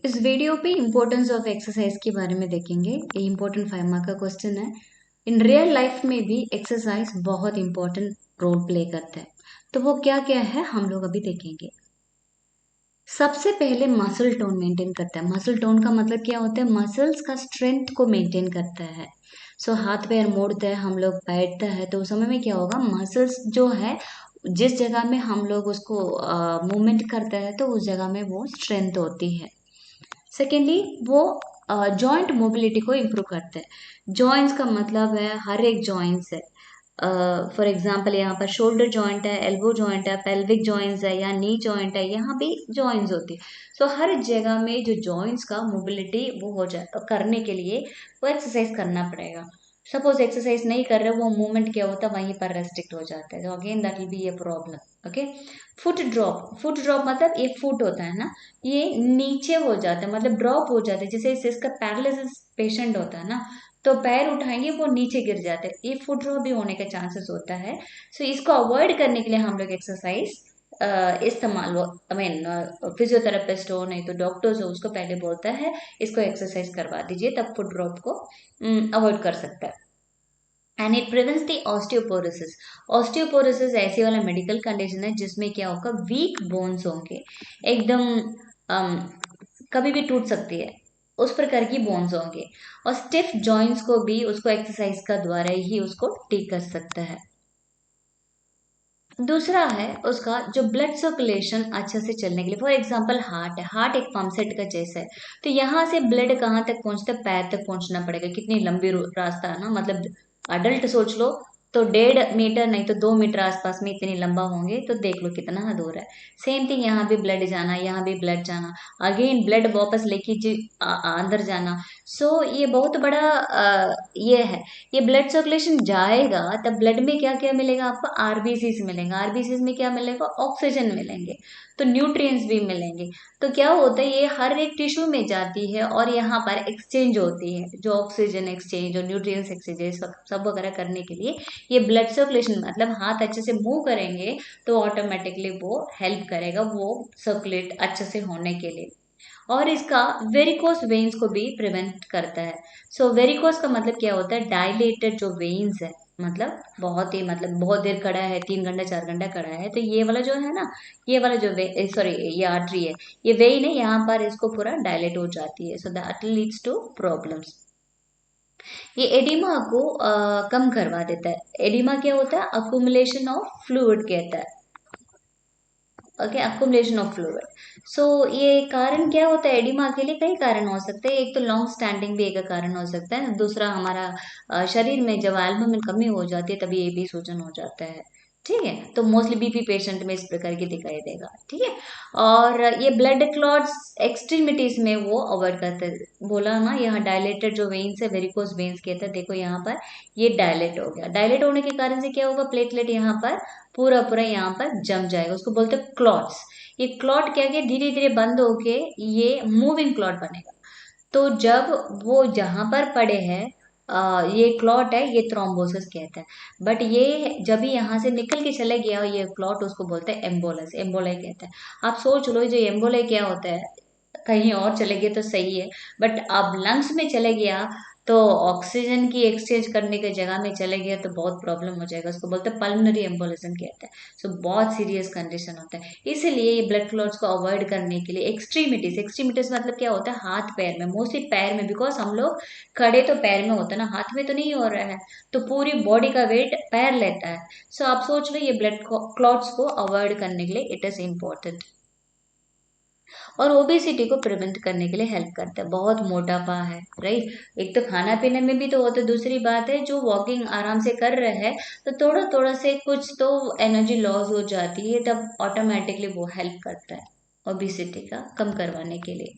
इस वीडियो पे importance of exercise के बारे में देखेंगे। ये इम्पोर्टेंट 5 मार्क का क्वेश्चन है। इन रियल लाइफ में भी एक्सरसाइज बहुत इम्पोर्टेंट रोल प्ले करता है। तो वो क्या क्या है हम लोग अभी देखेंगे। सबसे पहले मसल टोन मेंटेन करता है। मसल टोन का मतलब क्या होता है? मसल्स का स्ट्रेंथ को मेंटेन करता है। हाथ पैर मोड़ते हैं हम लोग, बैठता है तो उस समय में क्या होगा, मसल्स जो है जिस जगह में हम लोग उसको मूवमेंट करते हैं तो उस जगह में वो स्ट्रेंथ होती है। सेकेंडली वो जॉइंट मोबिलिटी को इम्प्रूव करते हैं। जॉइंट्स का मतलब है हर एक जॉइंट्स है। फॉर एग्जाम्पल यहाँ पर शोल्डर जॉइंट है, एल्बो जॉइंट है, पेल्विक जॉइंट्स है या नी जॉइंट है, यहाँ भी जॉइंट्स होती है। हर जगह में जो जॉइंट्स का मोबिलिटी वो हो जाए करने के लिए वो एक्सरसाइज करना पड़ेगा। सपोज एक्सरसाइज नहीं कर रहे, वो मूवमेंट क्या होता है वहीं पर रेस्ट्रिक्ट हो जाता है, तो again that will be a problem. Okay. Foot drop मतलब ये फुट होता है ना, ये नीचे हो जाता है, मतलब ड्रॉप हो जाता है। जैसे इसका पैरालिसिस पेशेंट होता है ना, तो पैर उठाएंगे वो नीचे गिर जाते हैं, ये फुट ड्रॉप भी होने का चांसेस होता है। इसको अवॉइड करने के लिए हम लोग एक्सरसाइज इस्तेमाल, आई मीन फिजियोथेरेपिस्ट हो नहीं तो डॉक्टर्स हो, उसको पहले बोलता है इसको एक्सरसाइज करवा दीजिए, तब फुट ड्रॉप को अवॉइड कर सकता है। And it prevents the osteoporosis. Osteoporosis ऐसी वाला मेडिकल कंडीशन है जिसमें क्या होगा, वीक बोन्स होंगे एकदम, कभी भी टूट सकती है उस प्रकार की बोन्स होंगे। और स्टिफ जॉइंट्स को भी उसको एक्सरसाइज का द्वारा ही उसको ठीक कर सकता है। दूसरा है उसका जो ब्लड सर्कुलेशन अच्छे से चलने के लिए। फॉर एग्जांपल हार्ट है, हार्ट एक पंप सेट का जैसा है, तो यहाँ से ब्लड कहाँ तक पहुंचता है, पैर तक पहुंचना पड़ेगा। कितनी लंबी रास्ता है ना, मतलब अडल्ट सोच लो तो 1.5 मीटर नहीं तो 2 मीटर आसपास में इतनी लंबा होंगे, तो देख लो कितना दूर है। सेम थिंग यहाँ भी ब्लड जाना, यहाँ भी ब्लड जाना, अगेन ब्लड वापस लेके अंदर जाना। ये बहुत बड़ा ये है। ये ब्लड सर्कुलेशन जाएगा तब ब्लड में क्या क्या मिलेगा आपको, आरबीसीज मिलेंगे। आरबीसीज में क्या मिलेगा, ऑक्सीजन मिलेंगे, तो न्यूट्रिएंट्स भी मिलेंगे। तो क्या होता है, ये हर एक टिश्यू में जाती है और यहाँ पर एक्सचेंज होती है, जो ऑक्सीजन एक्सचेंज और न्यूट्रिएंट्स एक्सचेंज सब वगैरह करने के लिए ये ब्लड सर्कुलेशन, मतलब हाथ अच्छे से मूव करेंगे तो ऑटोमेटिकली वो हेल्प करेगा वो सर्कुलेट अच्छे से होने के लिए। और इसका वेरिकोस वेन्स को भी प्रिवेंट करता है। वेरिकोस का मतलब क्या होता है, डायलेटेड जो वेन्स है, मतलब बहुत ही, मतलब बहुत देर खड़ा है, 3 घंटा 4 घंटा खड़ा है, तो ये वाला जो है ना, ये वाला जो वे सॉरी ये आर्टरी है, ये वेन है, यहाँ पर इसको पूरा डायलेट हो जाती है, दैट लीड्स टू प्रॉब्लम्स। ये एडिमा को कम करवा देता है। एडिमा क्या होता है, अकुमुलेशन ऑफ फ्लूइड कहता है। Okay, accumulation of fluid. ये कारण क्या होता है, एडिमा के लिए कई कारण हो सकते हैं। एक तो लॉन्ग स्टैंडिंग भी एक कारण हो सकता है, दूसरा हमारा शरीर में जब एल्बुमिन कमी हो जाती है तभी ये भी सूजन हो जाता है। ठीक है, तो मोस्टली बीपी पेशेंट में इस प्रकार की दिखाई देगा। ठीक है, और ये ब्लड क्लॉट्स एक्सट्रीमिटीज में वो अवॉइड करते हैं। बोला ना, यहाँ डायलेटेड जो वेन्स है, वेरिकोस वेन्स कहते हैं, देखो यहाँ पर ये डायलेट हो गया। डायलेट होने के कारण से क्या होगा, प्लेटलेट यहाँ पर पूरा पूरा यहाँ पर जम जाएगा, उसको बोलते हैं क्लॉट्स। ये क्लॉट क्या, धीरे धीरे बंद होके ये मूविंग क्लॉट बनेगा। तो जब वो जहां पर पड़े हैं, ये क्लॉट है, ये थ्रोम्बोसिस कहते हैं। बट ये जब भी यहाँ से निकल के चले गया ये क्लॉट, उसको बोलते हैं एम्बोलस, एम्बोलाई कहते हैं। आप सोच लो जो एम्बोलाई क्या होता है, कहीं और चले गए तो सही है, बट अब लंग्स में चले गया तो ऑक्सीजन की एक्सचेंज करने की जगह में चले गया तो बहुत प्रॉब्लम हो जाएगा, उसको बोलते हैं पल्मोनरी एम्बोलिज्म कहते हैं। बहुत सीरियस कंडीशन होता है। इसीलिए ये ब्लड क्लॉट्स को अवॉइड करने के लिए एक्सट्रीमिटीज, एक्सट्रीमिटीज मतलब क्या होता है, हाथ पैर में, मोस्टली पैर में, बिकॉज हम लोग खड़े तो पैर में होता है ना, हाथ में तो नहीं हो रहा है, तो पूरी बॉडी का वेट पैर लेता है। आप सोच लो ये ब्लड क्लॉट्स को अवॉइड करने के लिए इट इज इम्पोर्टेंट। और ओबेसिटी को प्रिवेंट करने के लिए हेल्प करता है। बहुत मोटापा है, राइट, एक तो खाना पीने में भी तो होता है, दूसरी बात है जो वॉकिंग आराम से कर रहे हैं तो थोड़ा थोड़ा से कुछ तो एनर्जी लॉस हो जाती है, तब ऑटोमेटिकली वो हेल्प करता है ओबेसिटी का कम करवाने के लिए।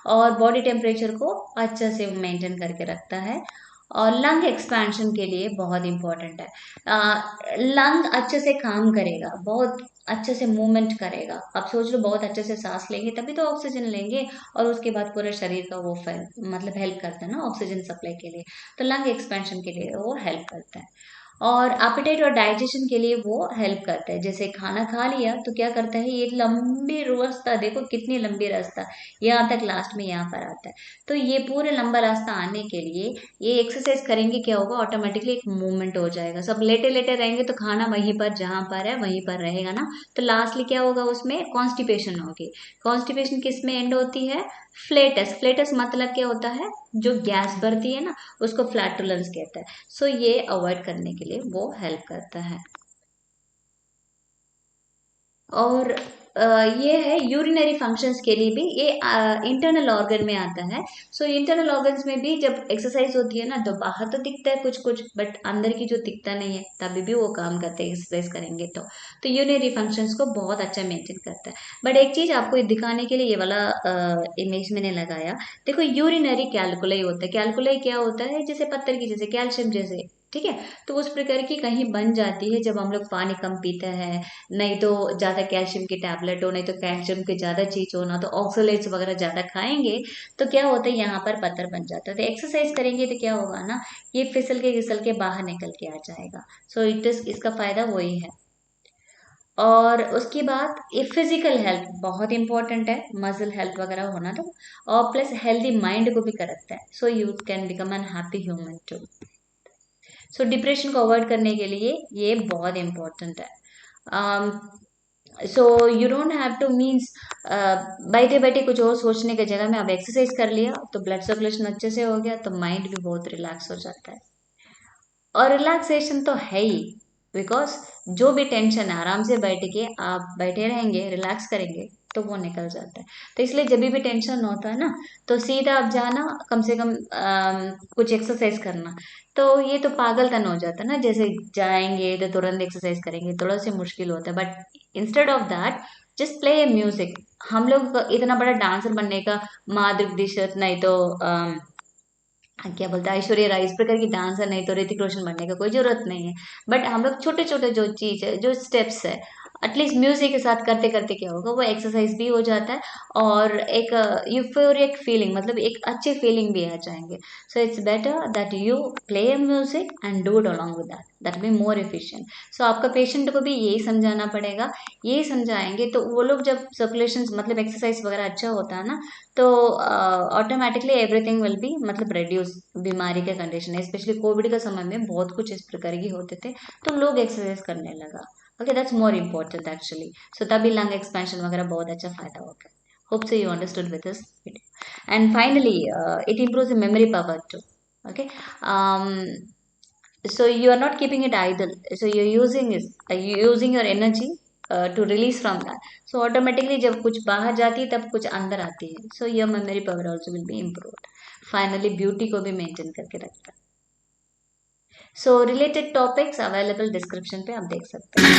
और बॉडी टेम्परेचर को अच्छा से मेंटेन करके रखता है। और लंग एक्सपेंशन के लिए बहुत इंपॉर्टेंट है। लंग अच्छे से काम करेगा, बहुत अच्छे से मूवमेंट करेगा। आप सोच लो बहुत अच्छे से सांस लेंगे तभी तो ऑक्सीजन लेंगे, और उसके बाद पूरे शरीर का वो मतलब हेल्प करता है ना ऑक्सीजन सप्लाई के लिए, तो लंग एक्सपेंशन के लिए वो हेल्प करता है। और एपेटाइट और डाइजेशन के लिए वो हेल्प करता है। जैसे खाना खा लिया तो क्या करता है, ये लंबी रास्ता, देखो कितनी लंबी रास्ता, यहाँ तक लास्ट में यहाँ पर आता है। तो ये पूरे लंबा रास्ता आने के लिए ये एक्सरसाइज करेंगे, क्या होगा, ऑटोमेटिकली एक मूवमेंट हो जाएगा। सब लेटे लेटे रहेंगे तो खाना वहीं पर जहाँ पर है वहीं पर रहेगा ना, तो लास्टली क्या होगा, उसमें कॉन्स्टिपेशन होगी। कॉन्स्टिपेशन किस में एंड होती है, फ्लेटस। फ्लेटस मतलब क्या होता है, जो गैस भरती है ना, उसको फ्लैटुलेंस कहता है। सो ये अवॉइड करने के लिए वो हेल्प करता है। और ये है यूरिनरी फंक्शंस के लिए भी, ये इंटरनल ऑर्गन में आता है। सो इंटरनल ऑर्गन्स में भी जब एक्सरसाइज होती है ना, तो बाहर तो दिखता है कुछ कुछ, बट अंदर की जो दिखता नहीं है तभी भी वो काम करते हैं एक्सरसाइज करेंगे तो यूरिनरी फंक्शंस को बहुत अच्छा मेंटेन करता है। बट एक चीज आपको दिखाने के लिए ये वाला इमेज मैंने लगाया। देखो यूरिनरी कैलकुलाई होता है। कैलकुलाई क्या होता है, जैसे पत्थर की, जैसे कैल्शियम जैसे, ठीक है। तो उस प्रकार की कहीं बन जाती है जब हम लोग पानी कम पीते हैं, नहीं तो ज्यादा कैल्शियम की टैबलेट हो, नहीं तो कैल्शियम की ज्यादा चीज हो ना, तो ऑक्सलेट्स वगैरह ज्यादा खाएंगे तो क्या होता है, यहाँ पर पत्थर बन जाता है। तो एक्सरसाइज करेंगे तो क्या होगा ना, ये फिसल के बाहर निकल के आ जाएगा। सो इट इज, इसका फायदा वही है। और उसके बाद ये फिजिकल हेल्थ बहुत इंपॉर्टेंट है, मसल हेल्थ वगैरह होना तो, और प्लस हेल्दी माइंड को भी करता है। So you can become an happy human too. So depression को अवॉइड करने के लिए ये बहुत इंपॉर्टेंट है। So you don't have to means बैठे बैठे कुछ और सोचने की जगह में अब एक्सरसाइज कर लिया तो ब्लड सर्कुलेशन अच्छे से हो गया, तो माइंड भी बहुत रिलैक्स हो जाता है। और रिलैक्सेशन तो है ही, बिकॉज जो भी टेंशन है आराम से बैठ के आप बैठे रहेंगे, रिलैक्स करेंगे तो वो निकल जाता है। तो इसलिए जब भी टेंशन होता है ना, तो सीधा आप जाना, कम से कम कुछ एक्सरसाइज करना। तो ये तो पागलपन हो जाता है ना, जैसे जाएंगे तो तुरंत एक्सरसाइज करेंगे, थोड़ा सा मुश्किल होता है। But instead of that, just play A music. हम लोग इतना बड़ा डांसर बनने का, माधुरी दीक्षित नहीं तो क्या बोलते हैं ऐश्वर्या राय, इस प्रकार की डांसर नहीं तो ऋतिक रोशन बनने का कोई जरूरत नहीं है। बट हम लोग छोटे छोटे जो चीज है, जो स्टेप्स है, एटलीस्ट म्यूजिक के साथ करते करते क्या होगा, वो एक्सरसाइज भी हो जाता है, और एक यूफोरिक फीलिंग, मतलब एक अच्छी फीलिंग भी आ जाएंगे। So it's better that you play music and do it along with that, that be more efficient. So आपका पेशेंट को भी यही समझाना पड़ेगा। यही समझाएंगे तो वो लोग, जब सर्कुलेशन मतलब एक्सरसाइज वगैरह अच्छा होता है ना, तो ऑटोमेटिकली एवरीथिंग विल बी, मतलब रेड्यूस बीमारी के कंडीशन है। स्पेशली कोविड के समय में बहुत कुछ इस प्रकार की होते थे, तो लोग एक्सरसाइज करने लगा। Okay, that's more important actually. So तभी लंग एक्सपेंशन वगैरह बहुत अच्छा फायदा होता है। Hope so you understood with this video. And finally it improves the memory power too. Okay. um so you are not keeping it idle, so you're using is you're using your energy to release from that. So automatically जब कुछ बाहर जाती है तब कुछ अंदर आती है, so your memory power also will be improved. Finally beauty को भी maintain करके रखता है। So related topics available description पे आप देख सकते हैं।